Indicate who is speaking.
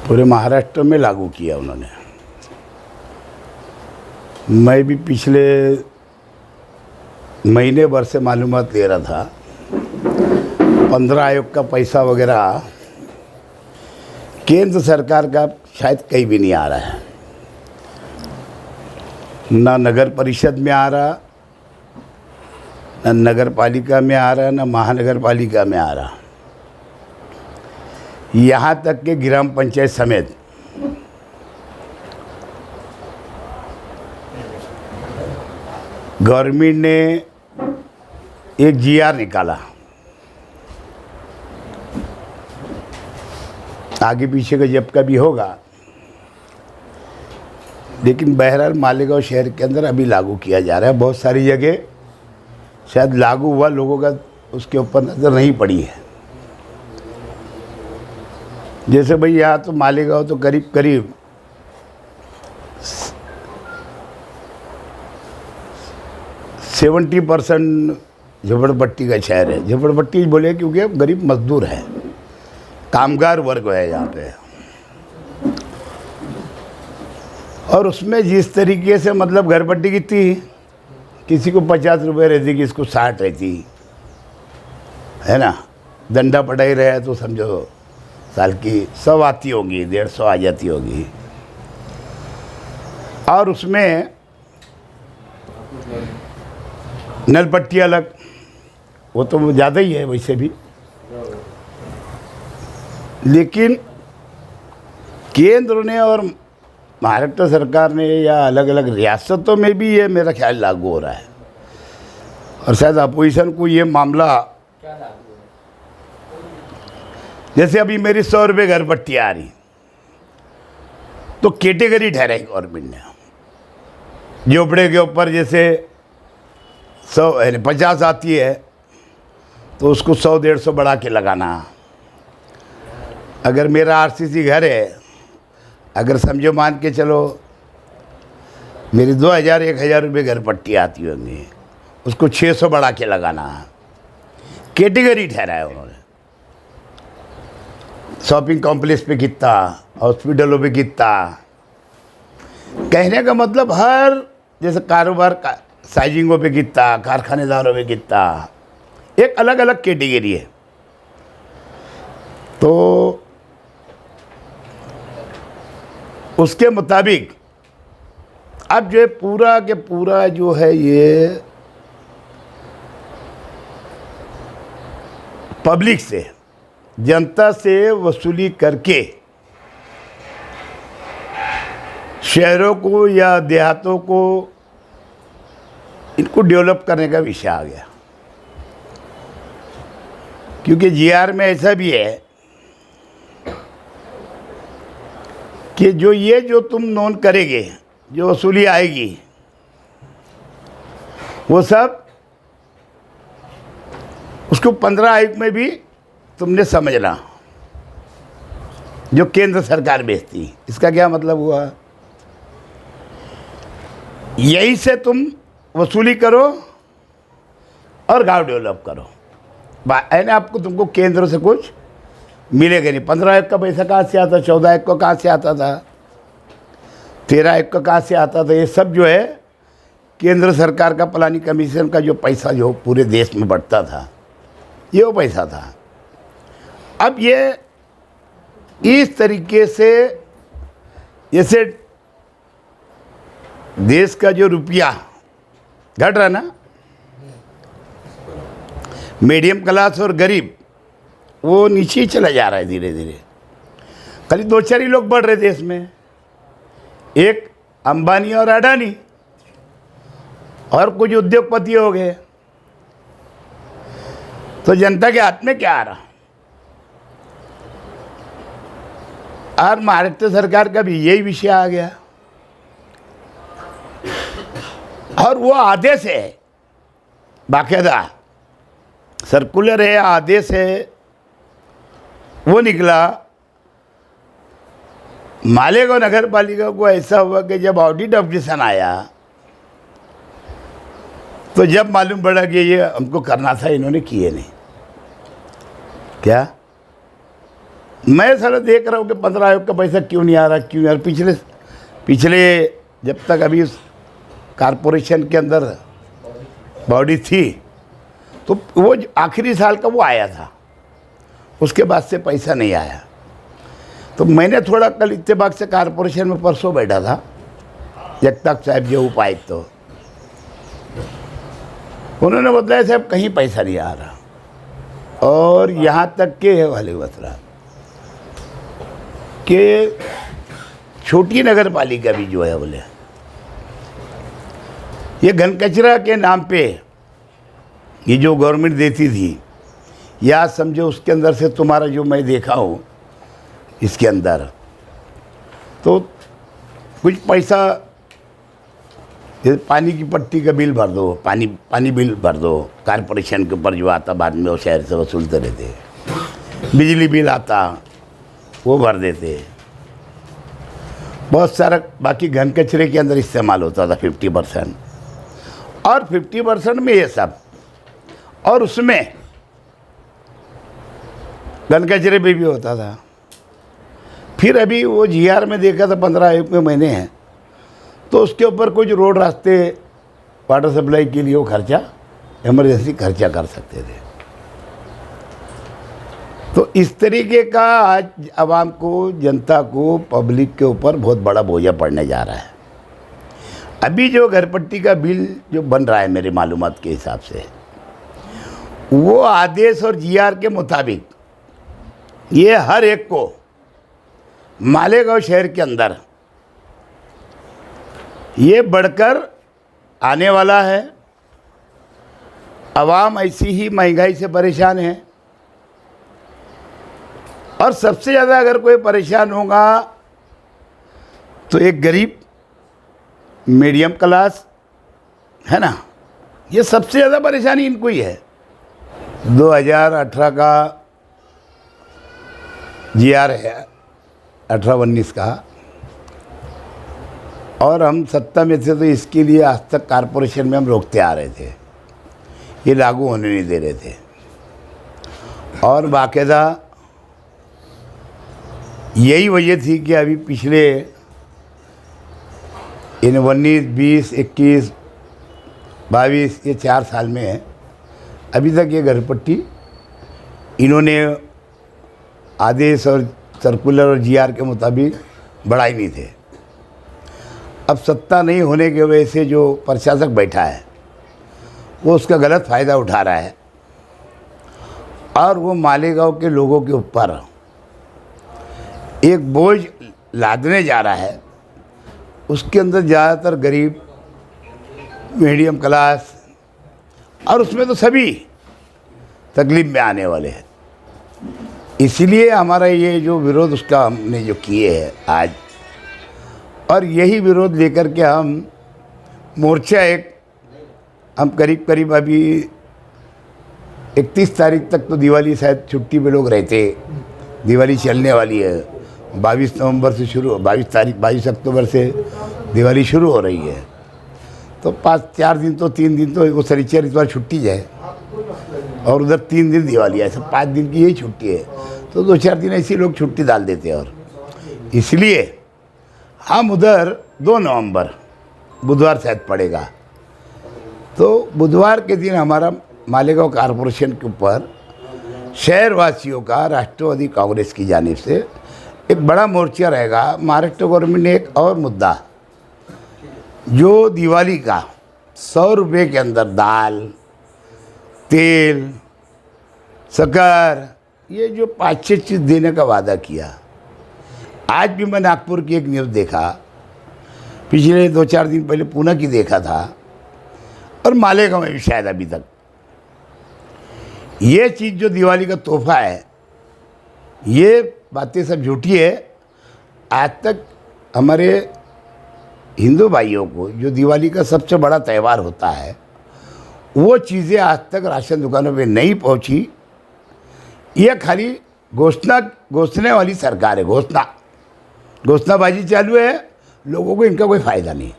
Speaker 1: पूरे महाराष्ट्र में लागू किया उन्होंने। मैं भी पिछले महीने भर से मालूमात ले रहा था। 15 आयोग का पैसा वगैरह केंद्र सरकार का शायद कहीं भी नहीं आ रहा है, ना नगर परिषद में आ रहा, ना नगर पालिका में आ रहा, ना महानगर पालिका में आ रहा, यहाँ तक कि ग्राम पंचायत समेत। गवर्नमेंट ने एक जीआर निकाला, आगे पीछे का जब का भी होगा, लेकिन बहरहाल मालेगांव शहर के अंदर अभी लागू किया जा रहा है। बहुत सारी जगह शायद लागू हुआ, लोगों का उसके ऊपर नज़र नहीं पड़ी है। जैसे भाई यहाँ तो मालेगांव तो करीब करीब 70% झोपड़पट्टी का शहर है। झोपड़पट्टी बोले क्योंकि गरीब मजदूर है, कामगार वर्ग है यहाँ पे। और उसमें जिस तरीके से मतलब घरपट्टी की थी, किसी को 50 रुपये रहती, किसी को 60 रहती है ना। डंडा पटाई रहे तो समझो साल की 100 आती होगी, 150 आ जाती होगी। और उसमें नलपट्टी अलग, वो तो ज़्यादा ही है वैसे भी। लेकिन केंद्र ने और महाराष्ट्र सरकार ने या अलग अलग रियासतों में भी ये मेरा ख्याल लागू हो रहा है। और शायद अपोजिशन को ये मामला, जैसे अभी मेरी 100 रुपये घरपट्टी आ रही, तो कैटेगरी ठहराई गवर्नमेंट ने। झोपड़े के ऊपर जैसे 50 आती है तो उसको 100-150 बढ़ा के लगाना। अगर मेरा आरसीसी घर है, अगर समझो मान के चलो मेरी 2000-1000 रुपये घरपट्टी आती होंगी, उसको 600 बढ़ा के लगाना। कैटेगरी ठहराया उन्होंने। शॉपिंग कॉम्प्लेक्स पे कितना, हॉस्पिटलों पे कितना। कहने का मतलब हर जैसे कारोबार का साइजिंगों पे कितना, कारखानेदारों पे कितना, एक अलग अलग कैटेगरी है। तो उसके मुताबिक अब जो है पूरा के पूरा जो है ये पब्लिक से, जनता से वसूली करके शहरों को या देहातों को इनको डेवलप करने का विषय आ गया। क्योंकि जीआर में ऐसा भी है कि जो तुम नोन करेंगे, जो वसूली आएगी, वो सब उसको 15 आयोग में भी तुमने समझना, जो केंद्र सरकार भेजती। इसका क्या मतलब हुआ? यही से तुम वसूली करो और गांव डेवलप करो। है ना, आपको तुमको केंद्र से कुछ मिलेगा नहीं। 15 आयोग का पैसा कहाँ से आता? 14 आयोग का कहाँ से आता था? 13 आयोग का कहाँ से आता था? ये सब जो है केंद्र सरकार का प्लानिंग कमीशन का जो पैसा जो पूरे देश में बढ़ता था, ये वो पैसा था। अब ये इस तरीके से जैसे देश का जो रुपया घट रहा ना, मीडियम क्लास और गरीब वो नीचे ही चला जा रहा है धीरे धीरे। खाली 2-4 ही लोग बढ़ रहे देश में, एक अंबानी और अडानी और कुछ उद्योगपति हो गए। तो जनता के हाथ में क्या आ रहा? और महाराष्ट्र सरकार का भी यही विषय आ गया। और वो आदेश है, बाकायदा सर्कुलर है, आदेश है, वो निकला। मालेगांव नगर पालिका को ऐसा हुआ कि जब ऑडिट ऑब्जेक्शन आया तो जब मालूम पड़ा कि ये हमको करना था, इन्होंने किए नहीं। क्या मैं सारा देख रहा हूँ कि 15 आयोग का पैसा क्यों नहीं आ रहा, क्यों नहीं आ रहा। पिछले पिछले जब तक अभी उस कारपोरेशन के अंदर बॉडी थी तो वो आखिरी साल का वो आया था, उसके बाद से पैसा नहीं आया। तो मैंने थोड़ा कल इत्तेफाक से कारपोरेशन में परसों बैठा था, जगताप साहब जो उपायुक्त, तो उन्होंने बताया साहब कहीं पैसा नहीं आ रहा। और यहाँ तक के वाले बतरा कि छोटी नगर पालिका भी जो है बोले ये घन कचरा के नाम पे ये जो गवर्नमेंट देती थी, या समझो उसके अंदर से तुम्हारा जो मैं देखा हूँ इसके अंदर तो कुछ पैसा, जैसे पानी की पट्टी का बिल भर दो, पानी बिल भर दो, कारपोरेशन के ऊपर जो आता बाद में वो शहर से वसूलते रहते, बिजली बिल आता वो भर देते, बहुत सारा बाकी घन कचरे के अंदर इस्तेमाल होता था 50%, और 50% में ये सब, और उसमें घन कचरे पे भी होता था। फिर अभी वो जीआर में देखा था 15 महीने हैं, तो उसके ऊपर कुछ रोड रास्ते वाटर सप्लाई के लिए वो खर्चा इमरजेंसी खर्चा कर सकते थे। तो इस तरीके का आज आवाम को, जनता को, पब्लिक के ऊपर बहुत बड़ा बोझा पड़ने जा रहा है। अभी जो घरपट्टी का बिल जो बन रहा है मेरे मालूमात के हिसाब से, वो आदेश और जीआर के मुताबिक ये हर एक को मालेगांव शहर के अंदर ये बढ़कर आने वाला है। आवाम ऐसी ही महंगाई से परेशान है, और सबसे ज़्यादा अगर कोई परेशान होगा तो एक गरीब, मीडियम क्लास है ना, ये सबसे ज़्यादा परेशानी इनको ही है। 2018 का जीआर है, 18-19 का, और हम सत्ता में थे तो इसके लिए आज तक कारपोरेशन में हम रोकते आ रहे थे, ये लागू होने नहीं दे रहे थे। और बाकायदा यही वजह थी कि अभी पिछले इन 19, 20, 21, 22 ये 4 साल में है, अभी तक ये घरपट्टी इन्होंने आदेश और सर्कुलर और जीआर के मुताबिक बढ़ाई नहीं थे। अब सत्ता नहीं होने की वजह से जो प्रशासक बैठा है वो उसका गलत फ़ायदा उठा रहा है, और वो मालेगांव के लोगों के ऊपर एक बोझ लादने जा रहा है। उसके अंदर ज़्यादातर गरीब, मीडियम क्लास, और उसमें तो सभी तकलीफ में आने वाले हैं। इसलिए हमारा ये जो विरोध उसका हमने जो किए है आज, और यही विरोध लेकर के हम मोर्चा हम करीब करीब अभी 31 तारीख तक तो दिवाली शायद छुट्टी पे लोग रहते, दिवाली चलने वाली है, 22 नवंबर से शुरू, 22 अक्टूबर से दिवाली शुरू हो रही है। तो 4 दिन तो 3 दिन तो वो शनिचर इतवार छुट्टी जाए, और उधर 3 दिन दिवाली है, सब 5 दिन की यही छुट्टी है। तो 2-4 दिन ऐसे लोग छुट्टी डाल देते हैं। और इसलिए हम उधर 2 नवंबर बुधवार शायद पड़ेगा, तो बुधवार के दिन हमारा मालेगांव कारपोरेशन के ऊपर शहरवासियों का राष्ट्रवादी कांग्रेस की जानिब से एक बड़ा मोर्चा रहेगा। महाराष्ट्र गवर्नमेंट ने एक और मुद्दा, जो दिवाली का 100 रुपये के अंदर दाल, तेल, शक्कर, ये जो 5-6 चीज़ देने का वादा किया। आज भी मैं नागपुर की एक न्यूज़ देखा, पिछले 2-4 दिन पहले पुणे की देखा था, और मालेगांव में भी शायद अभी तक ये चीज़ जो दिवाली का तोहफा है, ये बातें सब झूठी है। आज तक हमारे हिंदू भाइयों को जो दिवाली का सबसे बड़ा त्यौहार होता है, वो चीज़ें आज तक राशन दुकानों पे नहीं पहुंची। ये खाली घोषणे वाली सरकार है, घोषणाबाजी चालू है, लोगों को इनका कोई फ़ायदा नहीं।